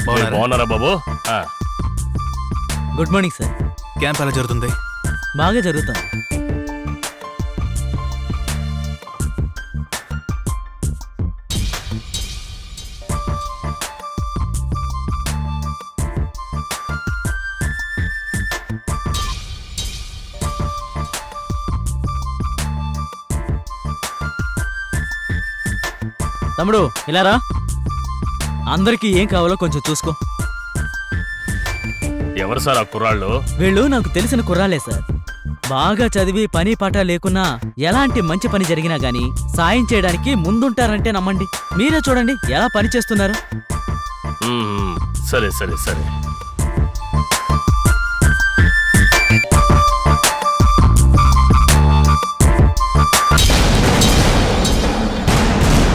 బాగున్నారా బాబు? Good morning sir. Camp ఎలా జరుగుతుంది? బాగా జరుగుతుంది. తమ్ముడు ఇలా రా. అందరికీ ఏం కావాలో కొంచెం చూసుకో. ఎవరు సార్ ఆ కుర్రాళ్ళు? వీళ్ళు నాకు తెలిసిన కుర్రాలే సార్. బాగా చదివి పని పాట లేకున్నా ఎలాంటి మంచి పని జరిగినా గానీ సాయం చేయడానికి ముందుంటారంటే నమ్మండి. మీరే చూడండి ఎలా పని చేస్తున్నారు. సరే సరే సరే.